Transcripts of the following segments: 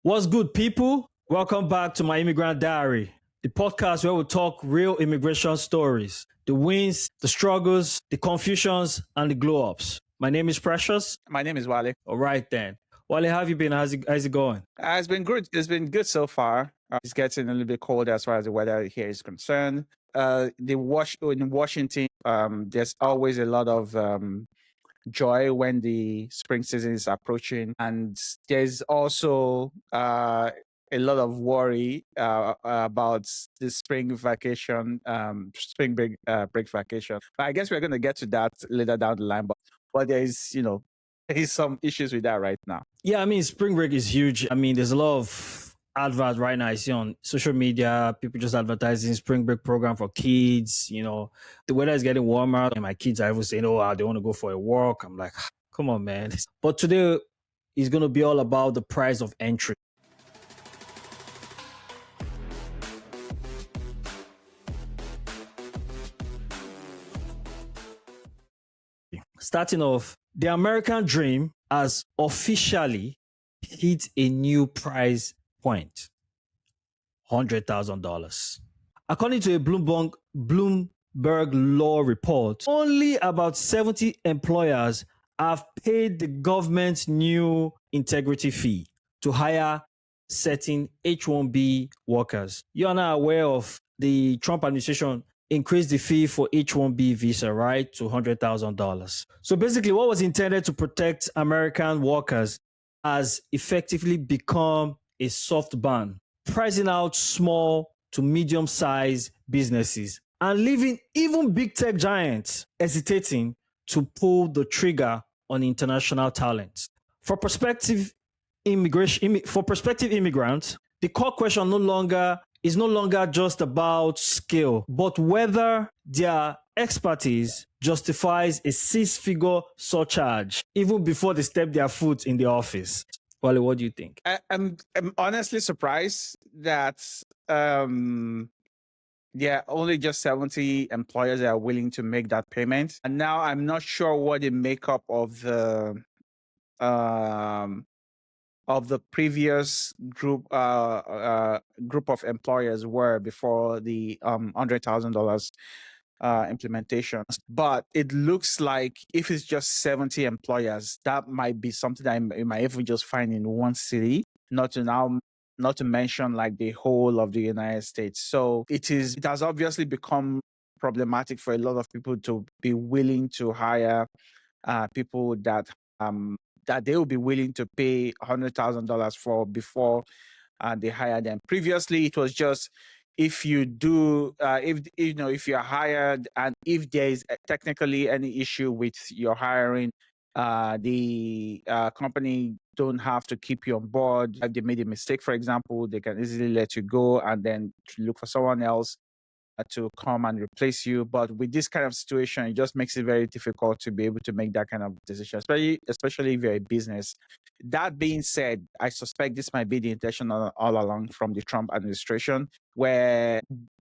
What's good, people? Welcome back to my Immigrant Diary, the podcast where we talk real immigration stories, the wins, the struggles, the confusions, and the glow ups. My name is Precious. My name is Wale. All right, then. Wale, how have you been? How's it going? It's been good. It's been good so far. It's getting a little bit colder as far as the weather here is concerned. In Washington, there's always a lot of joy when the spring season is approaching, and there's also a lot of worry about the spring vacation, spring break vacation. But I guess we're going to get to that later down the line. But there's there's some issues with that right now. Yeah, I mean, spring break is huge. I mean, there's a lot of adverts right now I see on social media, people just advertising spring break program for kids. You know, the weather is getting warmer, and my kids are even saying, "Oh, they want to go for a walk." I'm like, come on, man. But today is going to be all about the price of entry. Starting off, the American dream has officially hit a new price point. $100,000. According to a Bloomberg law report, only about 70 employers have paid the government's new integrity fee to hire certain H-1B workers. You are now aware of the Trump administration increased the fee for H-1B visa, right, to $100,000. So basically what was intended to protect American workers has effectively become a soft ban, pricing out small to medium-sized businesses and leaving even big tech giants hesitating to pull the trigger on international talent. For prospective immigrants, the core question is no longer just about skill, but whether their expertise justifies a six-figure surcharge even before they step their foot in the office. Wally, what do you think? I'm honestly surprised that there are only just 70 employers that are willing to make that payment. And now I'm not sure what the makeup of the previous group of employers were before the $100,000 implementation. But it looks like if it's just 70 employers, that might be something that you might even just find in one city, not to mention like the whole of the United States. So it has obviously become problematic for a lot of people to be willing to hire people that they will be willing to pay $100,000 for before they hire them. Previously, it was just if you do, if you're hired and if there is technically any issue with your hiring, the company don't have to keep you on board. If they made a mistake, for example, they can easily let you go and then look for someone else to come and replace you. But with this kind of situation, it just makes it very difficult to be able to make that kind of decision, especially if you're a business. That being said, I suspect this might be the intention all along from the Trump administration, where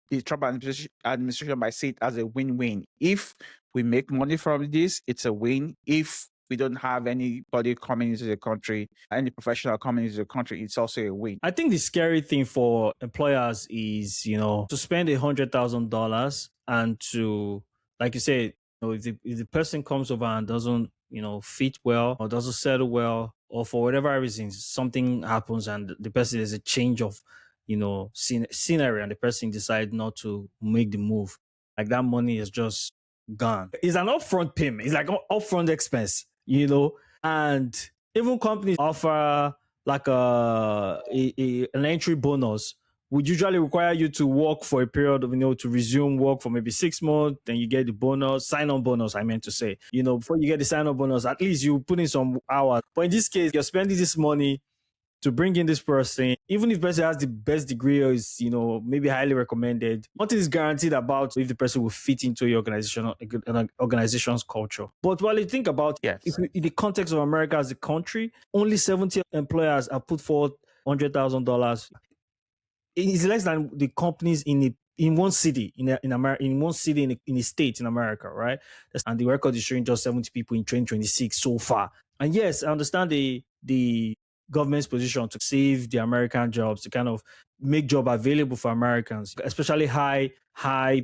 the Trump administration might see it as a win-win. If we make money from this, it's a win. If we don't have anybody coming into the country, any professional coming into the country, it's also a win. I think the scary thing for employers is, to spend $100,000 and to, like you said, if the person comes over and doesn't, fit well or doesn't settle well, or for whatever reason, something happens and the person is a change of, scenery and the person decides not to make the move, like that money is just gone. It's an upfront payment. It's like an upfront expense. And even companies offer like an entry bonus would usually require you to work for a period of, to resume work for maybe 6 months, then you get the bonus, sign-on bonus, I meant to say. Before you get the sign-on bonus, at least you put in some hours. But in this case, you're spending this money to bring in this person, even if the person has the best degree or is, maybe highly recommended, nothing is guaranteed about if the person will fit into your organization's culture. But while you think about yes, in the context of America as a country, only 70 employers have put forth $100,000. It is less than the companies in one city in America, in one city in a state in America, right? And the record is showing just 70 people in 2026 so far. And yes, I understand the government's position to save the American jobs, to kind of make job available for Americans, especially high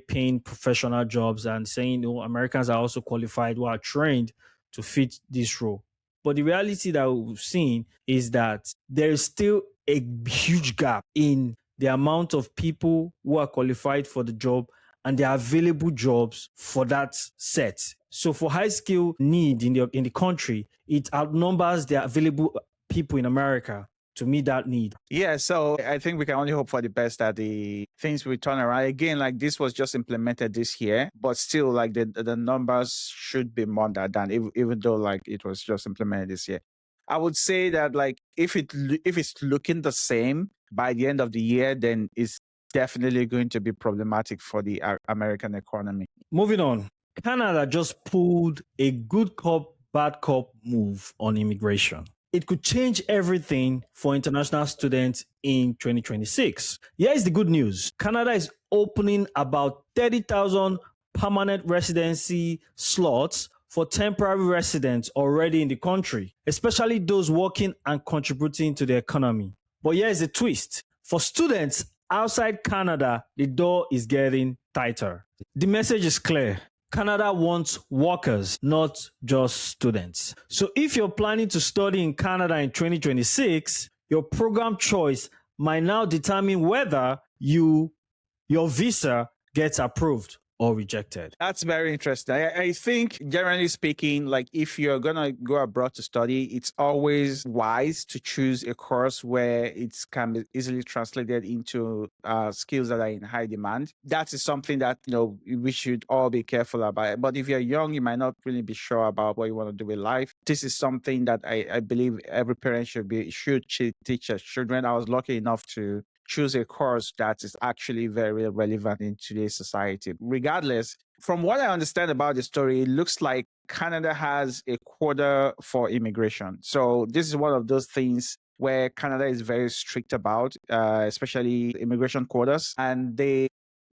paying professional jobs, and saying, Americans are also qualified who are trained to fit this role. But the reality that we've seen is that there is still a huge gap in the amount of people who are qualified for the job and the available jobs for that set. So for high skill need in the country, it outnumbers the available people in America to meet that need. Yeah, so I think we can only hope for the best that the things will turn around. Again, like this was just implemented this year, but still, like the numbers should be more than that, even though like it was just implemented this year. I would say that like if it's looking the same by the end of the year, then it's definitely going to be problematic for the American economy. Moving on, Canada just pulled a good cop, bad cop move on immigration. It could change everything for international students in 2026. Here is the good news. Canada is opening about 30,000 permanent residency slots for temporary residents already in the country, especially those working and contributing to the economy. But here is a twist. For students outside Canada, the door is getting tighter. The message is clear. Canada wants workers, not just students. So if you're planning to study in Canada in 2026, your program choice might now determine whether your visa gets approved or rejected. That's very interesting. I think, generally speaking, like if you're going to go abroad to study, it's always wise to choose a course where it can be easily translated into skills that are in high demand. That is something that, we should all be careful about. But if you're young, you might not really be sure about what you want to do with life. This is something that I believe every parent should teach their children. I was lucky enough to choose a course that is actually very relevant in today's society. Regardless, from what I understand about the story, it looks like Canada has a quota for immigration. So this is one of those things where Canada is very strict about, especially immigration quotas. And they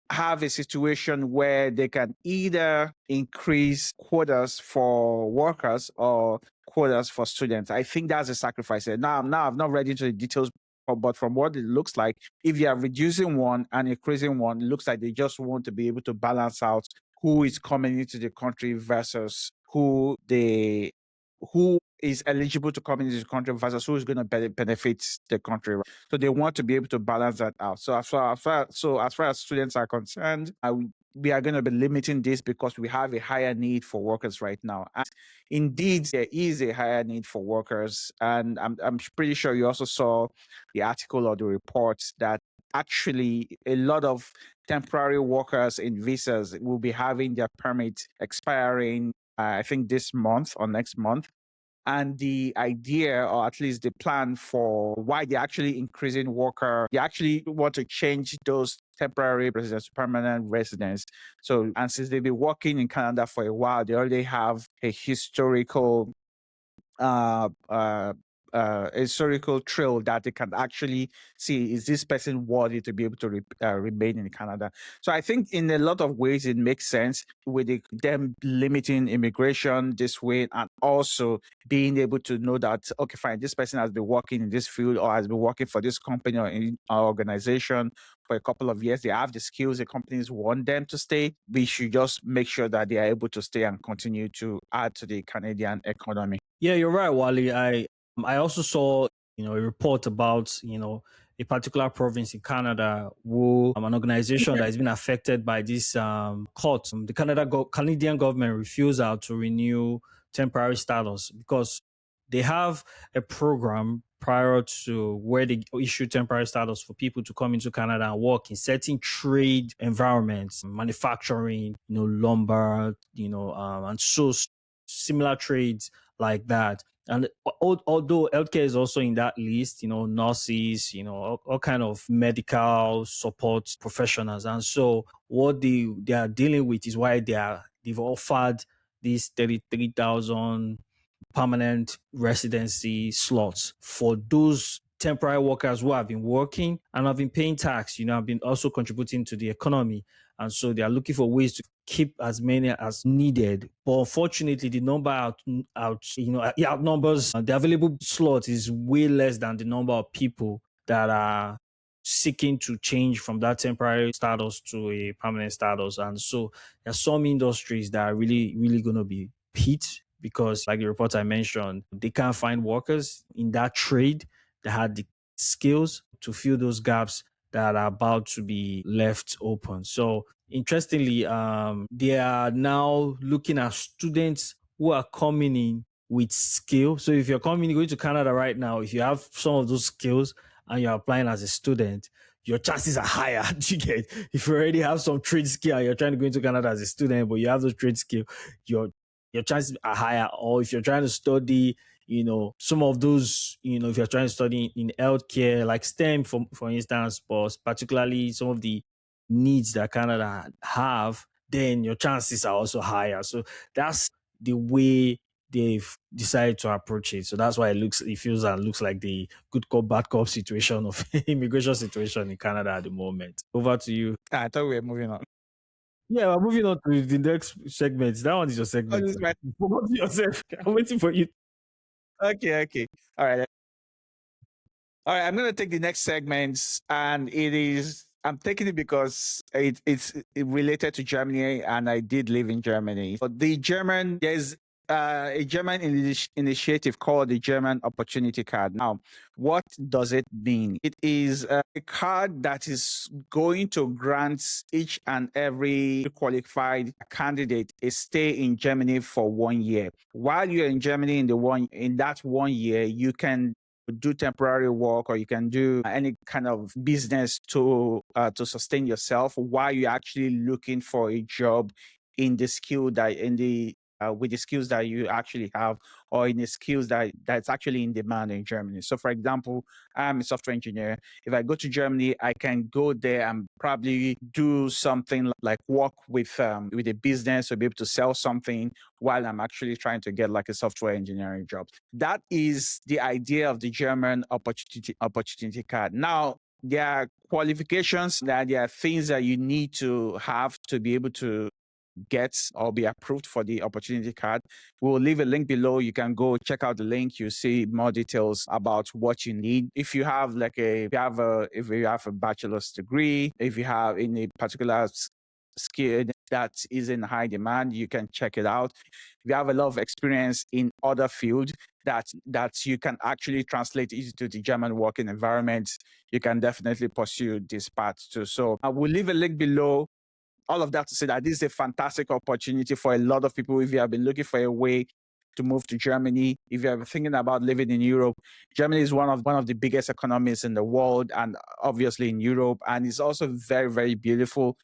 have a situation where they can either increase quotas for workers or quotas for students. I think that's a sacrifice. Now I've not read into the details, but from what it looks like, if you are reducing one and increasing one, it looks like they just want to be able to balance out who is coming into the country versus who is eligible to come into the country versus who is going to benefit the country. So they want to be able to balance that out. So as far as students are concerned, we are going to be limiting this because we have a higher need for workers right now. And indeed, there is a higher need for workers. And I'm pretty sure you also saw the article or the report that actually a lot of temporary workers in visas will be having their permit expiring, I think this month or next month. And the idea, or at least the plan for why they're actually increasing they actually want to change those temporary residents to permanent residents. So, and since they've been working in Canada for a while, they already have a historical trail that they can actually see, is this person worthy to be able to remain in Canada? So I think in a lot of ways it makes sense with them limiting immigration this way, and also being able to know that, okay, fine, this person has been working in this field or has been working for this company or in our organization for a couple of years. They have the skills, the companies want them to stay. We should just make sure that they are able to stay and continue to add to the Canadian economy. Yeah, you're right, Wally. I also saw a report about a particular province in Canada who an organization that has been affected by this court. The Canadian government refusal to renew temporary status because they have a program prior to where they issue temporary status for people to come into Canada and work in certain trade environments, manufacturing, lumber, and so similar trades like that. And although healthcare is also in that list, nurses, all kind of medical support professionals. And so what they are dealing with is why they've offered these 33,000 permanent residency slots for those temporary workers who have been working and have been paying tax, have been also contributing to the economy. And so they are looking for ways to keep as many as needed. But unfortunately, the number outnumbers the available slot is way less than the number of people that are seeking to change from that temporary status to a permanent status. And so there are some industries that are really, really going to be hit because, like the report I mentioned, they can't find workers in that trade that had the skills to fill those gaps that are about to be left open. So interestingly, they are now looking at students who are coming in with skill. So if you're going to Canada right now, if you have some of those skills and you're applying as a student, your chances are higher. You get if you already have some trade skill and you're trying to go into Canada as a student, but you have those trade skill, your chances are higher. Or if you're trying to study, some of those, if you're trying to study in healthcare, like STEM, for instance, but particularly some of the needs that Canada have, then your chances are also higher. So that's the way they've decided to approach it. So that's why it feels and looks like the good cop, bad cop situation of immigration situation in Canada at the moment. Over to you. I thought we were moving on. Yeah, we're moving on to the next segment. That one is your segment. this is my- You forgot yourself. I'm waiting for you. Okay. All right. I'm going to take the next segment, and I'm taking it because it's related to Germany, and I did live in Germany. But there's a German initiative called the German Opportunity Card. Now, what does it mean? It is a card that is going to grant each and every qualified candidate a stay in Germany for 1 year. While you're in Germany in that 1 year, you can do temporary work, or you can do any kind of business to sustain yourself while you're actually looking for a job in the skill that in the with the skills that you actually have, or in the skills that's actually in demand in Germany. So, for example, I'm a software engineer. If I go to Germany, I can go there and probably do something like work with a business, or be able to sell something while I'm actually trying to get like a software engineering job. That is the idea of the German opportunity card. Now, there are qualifications, that there are things that you need to have to be able to get or be approved for the opportunity card. We'll leave a link below. You can go check out the link. You see more details about what you need. If you have if you have a bachelor's degree, if you have in a particular skill that is in high demand, you can check it out. If you have a lot of experience in other fields that you can actually translate into the German working environment, you can definitely pursue this path too. So I will leave a link below. All of that to say that this is a fantastic opportunity for a lot of people. If you have been looking for a way to move to Germany, if you're thinking about living in Europe, Germany is one of the biggest economies in the world, and obviously in Europe, and it's also very, very beautiful.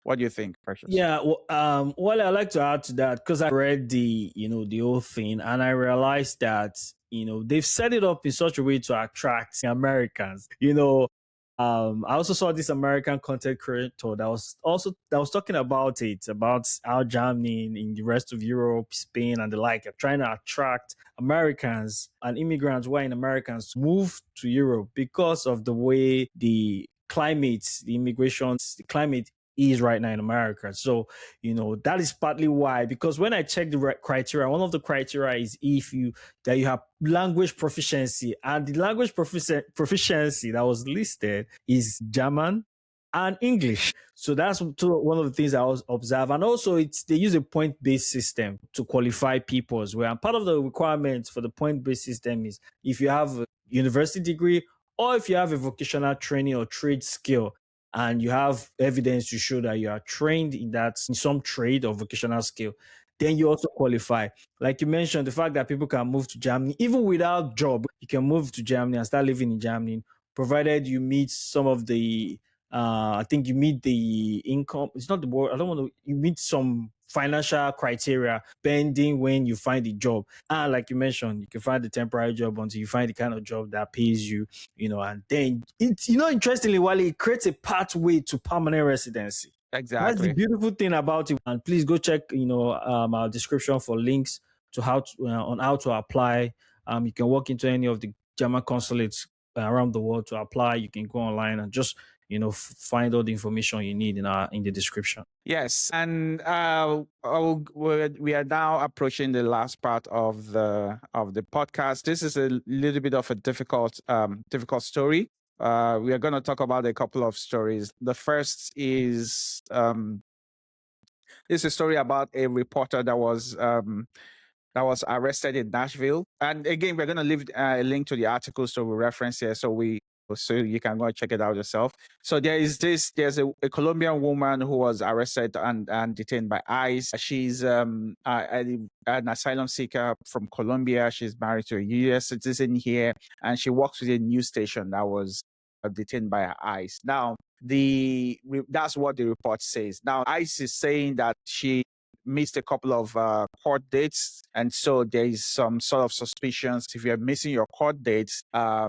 What do you think, Precious? Yeah, well, I like to add to that because I read the whole thing, and I realized that they've set it up in such a way to attract Americans. I also saw this American content creator that was talking about how Germany in the rest of Europe, Spain, and the like are trying to attract Americans and immigrants who are in Americans to move to Europe because of the way the climate is right now in America. So, that is partly why, because when I check the criteria, one of the criteria is that you have language proficiency, and the language proficiency that was listed is German and English. So that's one of the things I was observe. And also they use a point-based system to qualify people as well. And part of the requirements for the point-based system is if you have a university degree, or if you have a vocational training or trade skill, and you have evidence to show that you are trained in some trade or vocational skill, then you also qualify. Like you mentioned, the fact that people can move to Germany, even without job, you can move to Germany and start living in Germany, provided you meet some of the, I think you meet the income. It's not the word. I don't want to. You meet some financial criteria pending when you find the job. And like you mentioned, you can find the temporary job until you find the kind of job that pays you, and then interestingly, while it creates a pathway to permanent residency. Exactly. That's the beautiful thing about it. And please go check, our description for links to on how to apply. You can walk into any of the German consulates around the world to apply. You can go online and just find all the information you need in the description. Yes, and we are now approaching the last part of the podcast. This is a little bit of a difficult story. We are going to talk about a couple of stories. The first is it's a story about a reporter that was arrested in Nashville. And again, we're going to leave a link to the article so we reference here so you can go and check it out yourself. So there's a Colombian woman who was arrested and detained by ICE. She's an asylum seeker from Colombia. She's married to a US citizen here, and she works with a news station that was detained by ICE. Now, that's what the report says. Now, ICE is saying that she missed a couple of court dates, and so there is some sort of suspicions. If you're missing your court dates,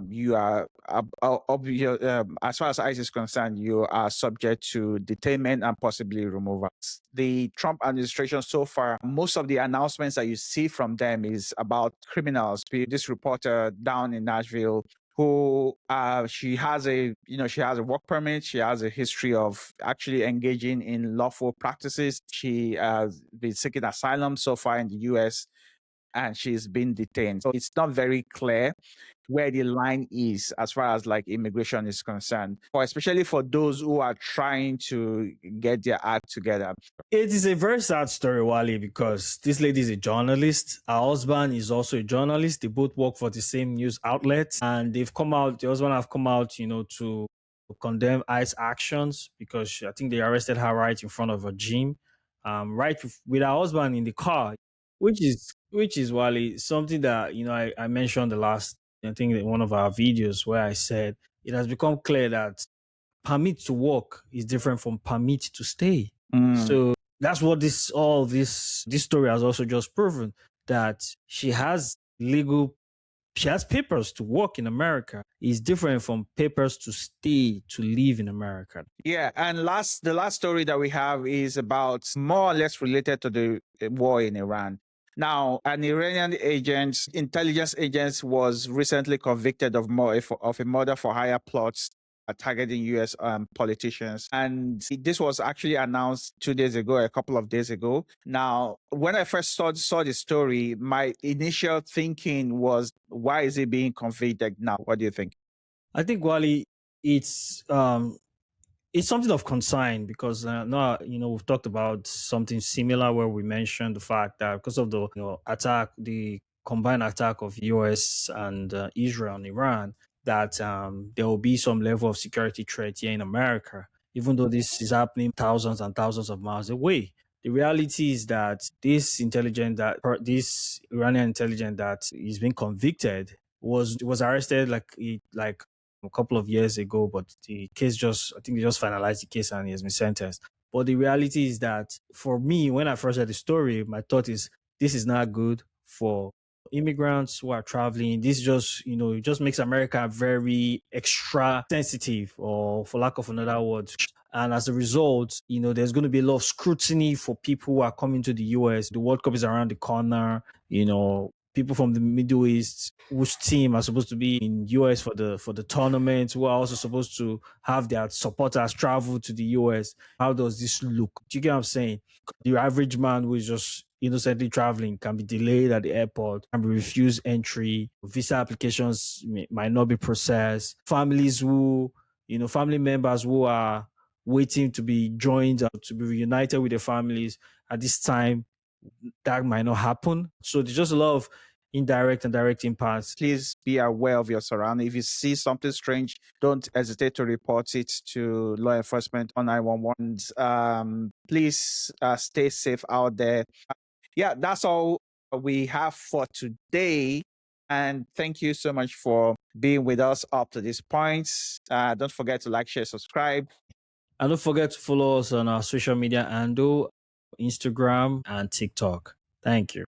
you are as far as ICE is concerned, you are subject to detainment and possibly removal. The Trump administration so far, most of the announcements that you see from them is about criminals. This reporter down in Nashville, who she has a work permit. She has a history of actually engaging in lawful practices. She has been seeking asylum so far in the US, and she's been detained. So it's not very clear where the line is as far as like immigration is concerned, especially for those who are trying to get their act together. It is a very sad story, Wally, because this lady is a journalist. Her husband is also a journalist. They both work for the same news outlet, and the husband have come out, to condemn ICE actions because I think they arrested her right in front of a gym, right with her husband in the car, which is Wally, something that I mentioned I think in one of our videos where I said it has become clear that permit to work is different from permit to stay. So that's what this story has also just proven, that she has papers to work in America. Is different from papers to stay, to live in America. Yeah, and the last story that we have is about more or less related to the war in Iran. Now, an Iranian intelligence agent, was recently convicted of a murder for hire plots targeting U.S. politicians. And this was actually announced a couple of days ago. Now, when I first saw the story, my initial thinking was, why is he being convicted now? What do you think? I think, Wally, it's something of concern because now we've talked about something similar where we mentioned the fact that because of the the combined attack of US and Israel and Iran, that there will be some level of security threat here in America, even though this is happening thousands and thousands of miles away. The reality is that this Iranian intelligence that is being convicted was arrested like a couple of years ago, but the case I think they just finalized the case and he has been sentenced. But the reality is that for me, when I first heard the story, my thought is this is not good for immigrants who are traveling. This just, it just makes America very extra sensitive, or for lack of another word. And as a result, there's going to be a lot of scrutiny for people who are coming to the US. The World Cup is around the corner, people from the Middle East whose team are supposed to be in US for the tournament, who are also supposed to have their supporters travel to the US. How does this look? Do you get what I'm saying? The average man who is just innocently traveling can be delayed at the airport, can be refused entry, visa applications might not be processed. Family members who are waiting to be joined, to be reunited with their families at this time, that might not happen. So there's just a lot of indirect and direct impacts. Please be aware of your surroundings. If you see something strange, don't hesitate to report it to law enforcement on 911. Please stay safe out there. Yeah, that's all we have for today. And thank you so much for being with us up to this point. Don't forget to like, share, subscribe. And don't forget to follow us on our social media handle, Instagram and TikTok. Thank you.